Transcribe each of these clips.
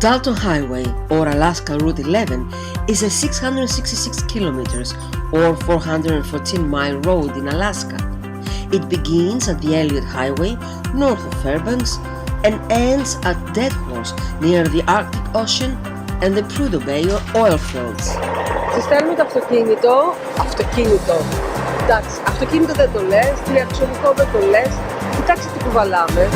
Dalton Highway, or Alaska Route 11, is a 666 kilometers or 414-mile road in Alaska. It begins at the Ellopia Highway north of Fairbanks and ends at Dead Horse near the Arctic Ocean and the Prudhoe Bay oil fields. Συστέλνουμε το αυτοκίνητο. Εντάξει, αυτοκίνητο δεν το λες, τριαξονικό δεν το λες, κοιτάξτε τι κουβαλάμε.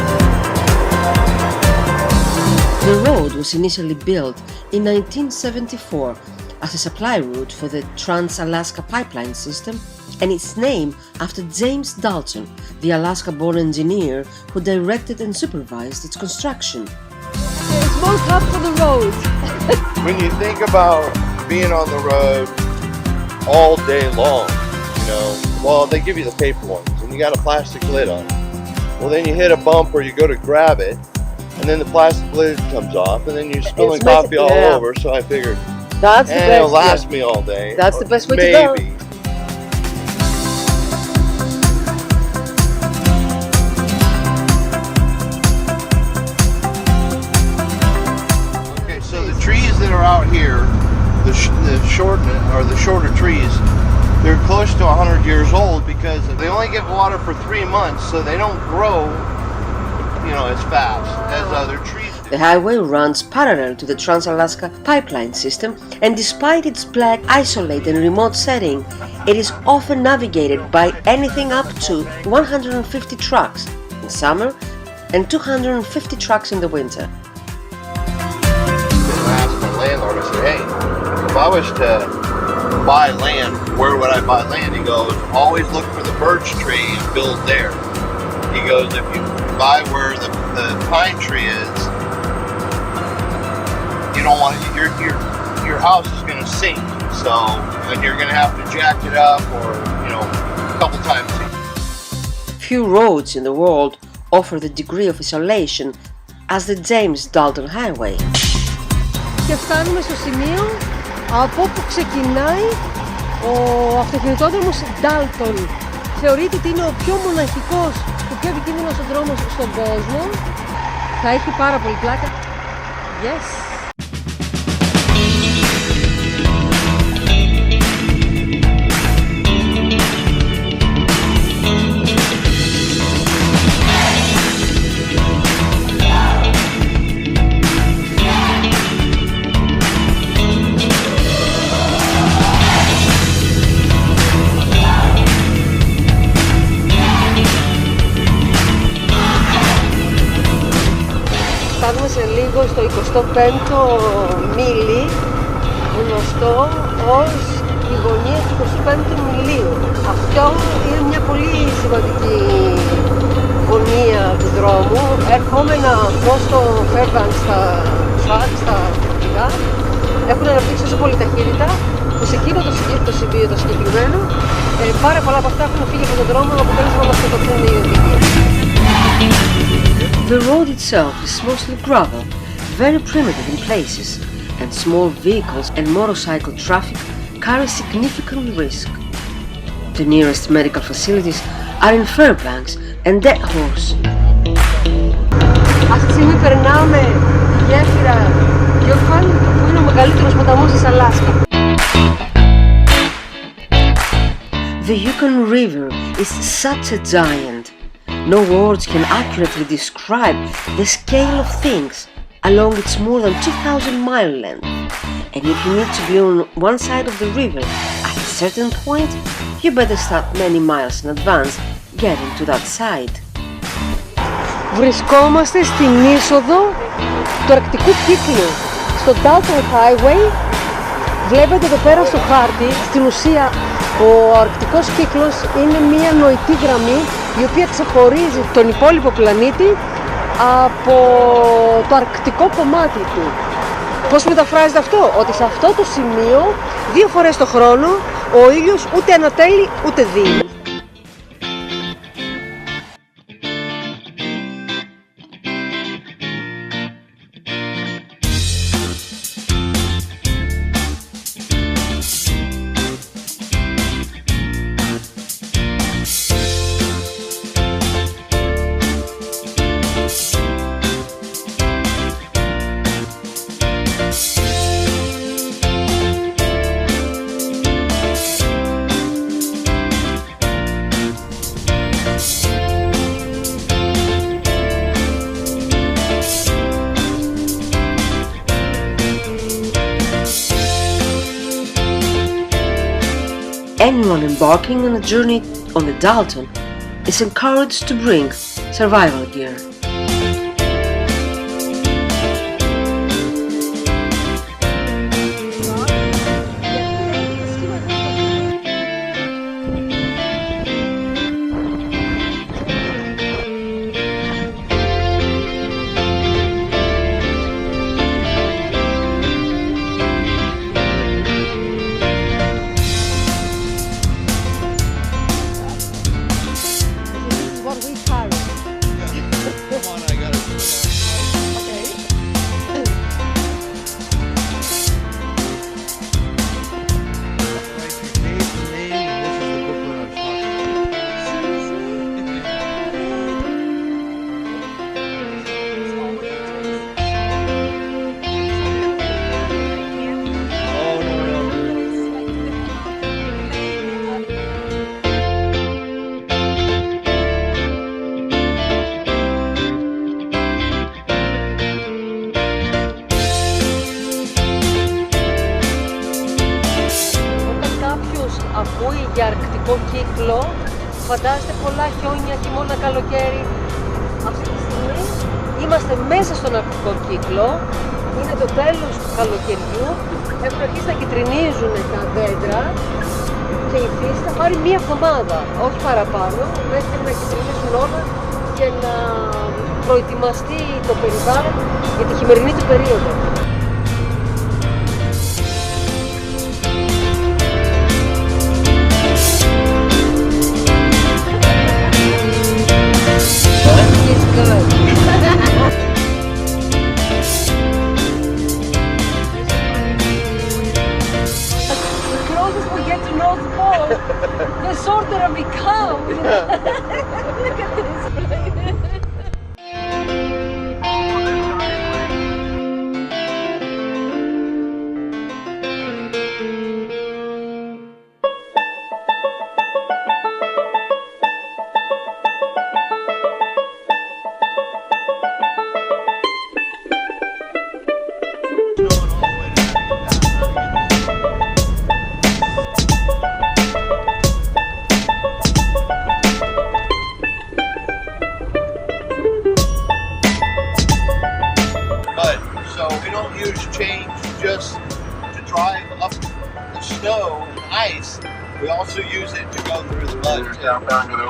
The road was initially built in 1974 as a supply route for the Trans-Alaska Pipeline system, and its named after James Dalton, the Alaska-born engineer who directed and supervised its construction. A small clap for the road. When you think about being on the road all day long, well, they give you the paper ones and you got a plastic lid on it. Well, then you hit a bump or you go to grab it, and then the plastic lid comes off, and then you're spilling coffee all over. So I figured, that's the best, it'll last me all day. That's the best way maybe. To go. Okay, so the trees that are out here, the shorter trees, they're close to 100 years old because they only get water for 3 months, so they don't grow as fast as other trees do. The highway runs parallel to the Trans-Alaska Pipeline system, and despite its black, isolated and remote setting, it is often navigated by anything up to 150 trucks in summer and 250 trucks in the winter. I asked my landlord, I said, hey, if I was to buy land, where would I buy land? He goes, always look for the birch tree and build there. He goes, if you buy where the pine tree is, you don't want your house is going to sink, so, and you're going to have to jack it up or a couple times a year. Few roads in the world offer the degree of isolation as the James Dalton Highway. Και φτάνουμε στο σημείο από όπου ξεκινάει ο αυτοκινητόδρομος Dalton. Θεωρείται ότι είναι ο πιο μοναχικός, ο πιο επικίνδυνος δρόμος στον κόσμο. Θα έχει πάρα πολύ πλάκα. Yes! Φτάνουμε σε λίγο στο 25ο μίλι, γνωστό ως η γωνία του 25ου μιλίου. Αυτό είναι μια πολύ σημαντική γωνία του δρόμου. Ερχόμενα προς το Fairbanks στα φορτηγά, έχουν αναπτύξει τόσο πολύ ταχύτητα που σε εκείνο το σημείο το συγκεκριμένο πάρα πολλά από αυτά έχουν φύγει από τον δρόμο, αποτέλεσμα να σκοτωθούν οι οδηγοί. The road itself is mostly gravel, very primitive in places, and small vehicles and motorcycle traffic carry significant risk. The nearest medical facilities are in Fairbanks and Dead Horse. Αυτή τη στιγμή περνάμε τη γέφυρα euphony, που είναι ο μεγαλύτερος ποταμός της Αλάσκα. The Yukon River is such a giant. No words can accurately describe the scale of things along its more than 2,000-mile length. And if you need to be on one side of the river at a certain point, you better start many miles in advance getting to that side. Βρισκόμαστε στην είσοδο του Αρκτικού κύκλου, στο Dalton Highway. Βλέπετε εδώ πέρα στο χάρτη, στην ουσία ο Αρκτικός κύκλος είναι μια νοητή γραμμή η οποία ξεχωρίζει τον υπόλοιπο πλανήτη από το αρκτικό κομμάτι του. Πώς μεταφράζεται αυτό? Ότι σε αυτό το σημείο 2 φορές το χρόνο ο ήλιος ούτε ανατέλει ούτε δίνει. anyone embarking on a journey on the Dalton is encouraged to bring survival gear. Ακούει για αρκτικό κύκλο, φαντάζεστε πολλά χιόνια, χειμώνα, καλοκαίρι. Αυτή τη στιγμή είμαστε μέσα στον αρκτικό κύκλο, είναι το τέλος του καλοκαιριού, έχουν αρχίσει να κυτρινίζουν τα δέντρα και η φύση θα πάρει μία εβδομάδα, όχι παραπάνω, μέχρι να κυτρινίζουν όλα και να προετοιμαστεί το περιβάλλον για τη χειμερινή του περίοδο. The shorter I become. Look at this. Change just to drive up the snow and ice. We also use it to go through the mud too.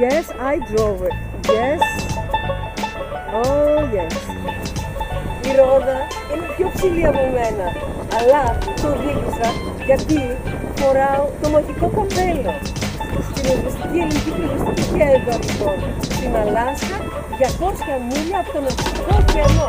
Yes, I drove it. Yes. Oh, yes. Η ρόδα είναι πιο ψηλή από μένα, αλλά το οδήγησα γιατί φοράω το μαγικό καπέλο. Στην ελληνική πυροσβεστική κέρδα, λοιπόν, στην Αλάσκα, 200 μίλια από τον Ατλαντικό ωκεανό.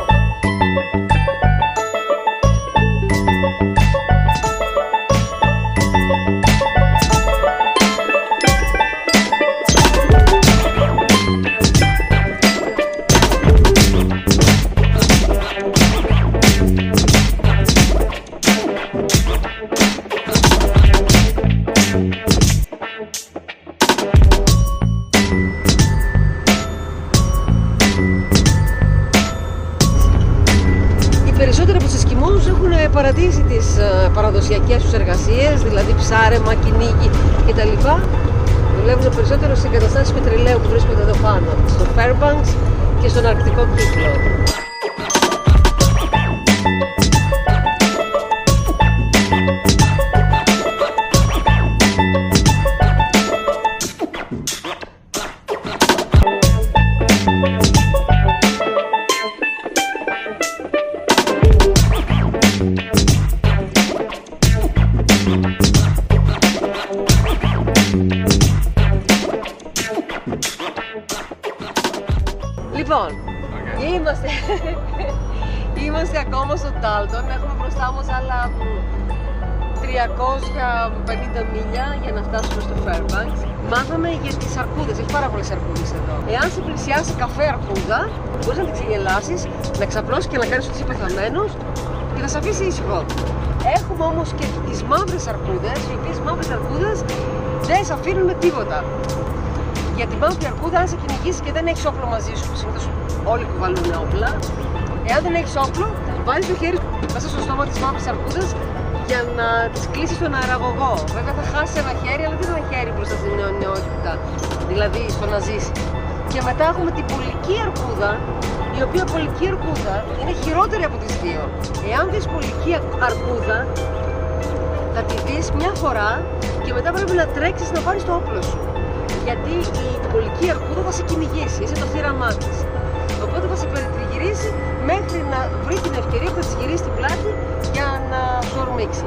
περισσότεροι από τους Εσκιμώους έχουν παρατήσει τις παραδοσιακές τους εργασίες, δηλαδή ψάρεμα, κυνήγι κτλ. Δουλεύουν περισσότερο σε εγκαταστάσεις πετρελαίου που βρίσκονται εδώ πάνω, στο Fairbanks και στον Αρκτικό κύκλο. Λοιπόν, είμαστε ακόμα στο Dalton, έχουμε μπροστά μας άλλα 350 μίλια για να φτάσουμε στο Fairbanks. Μάθαμε για τις αρκούδες, έχει πάρα πολλές αρκούδες εδώ. Εάν σε πλησιάσει καφέ αρκούδα, μπορείς να την ξεγελάσεις, να ξαπλώσεις και να κάνεις ότι είσαι πεθαμένος και θα σε αφήσει ήσυχο. Έχουμε όμως και τις μαύρες αρκούδες, οι οποίες μαύρες αρκούδες δεν σε αφήνουν με τίποτα. Για τη μαύρη αρκούδα, αν σε κυνηγήσει και δεν έχεις όπλο μαζί σου, συνήθως όλοι κουβαλούν όπλα, εάν δεν έχεις όπλο, βάζεις το χέρι μέσα στο στόμα της μαύρης αρκούδας για να τις κλείσεις στον αεραγωγό. Βέβαια θα χάσεις ένα χέρι, αλλά δεν είναι ένα χέρι μπροστά στην νεότητα, δηλαδή στο να ζήσει. Και μετά έχουμε την πολική αρκούδα, η οποία πολική αρκούδα είναι χειρότερη από τις δύο. Εάν δεις πολική αρκούδα, θα τη δεις μια φορά και μετά πρέπει να τρέξεις να πάρεις το όπλο σου. Γιατί η πολική αρκούδα θα σε κυνηγήσει, είσαι το θύραμά της. Οπότε θα σε περιτριγυρίσει μέχρι να βρει την ευκαιρία που θα της γυρίσει την πλάτη για να σου ορμήξει.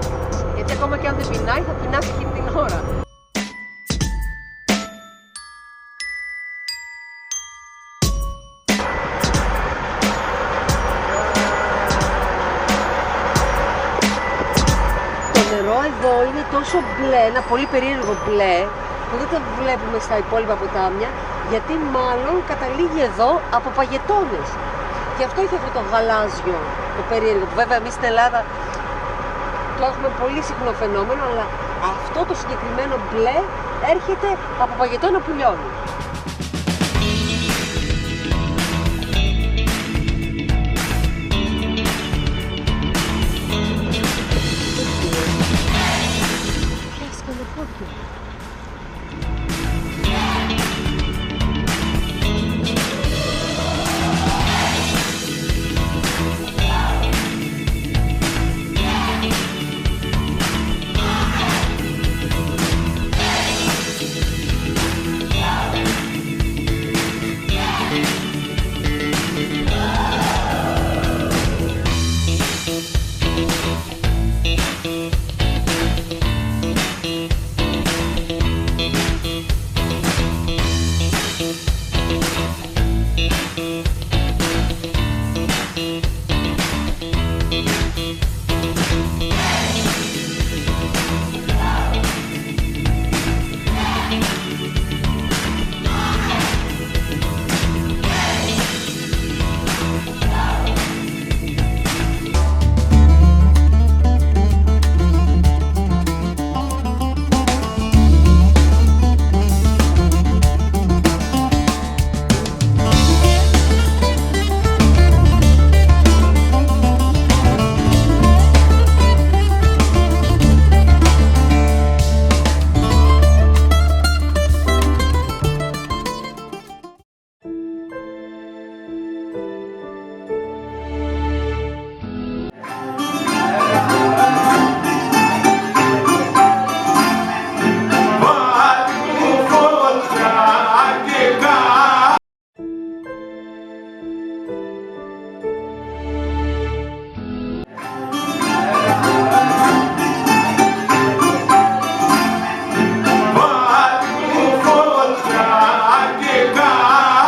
Γιατί ακόμα και αν δεν πεινάει, θα πεινάσει εκείνη την ώρα. Το νερό εδώ είναι τόσο μπλε, ένα πολύ περίεργο μπλε, που δεν το βλέπουμε στα υπόλοιπα ποτάμια, γιατί μάλλον καταλήγει εδώ από παγετώνες. Γι' αυτό έχει αυτό το γαλάζιο, το περίεργο, που βέβαια εμείς στην Ελλάδα το έχουμε πολύ συχνό φαινόμενο, αλλά αυτό το συγκεκριμένο μπλε έρχεται από παγετώνα που λιώνει. Πιάστηκαν τα πόδια.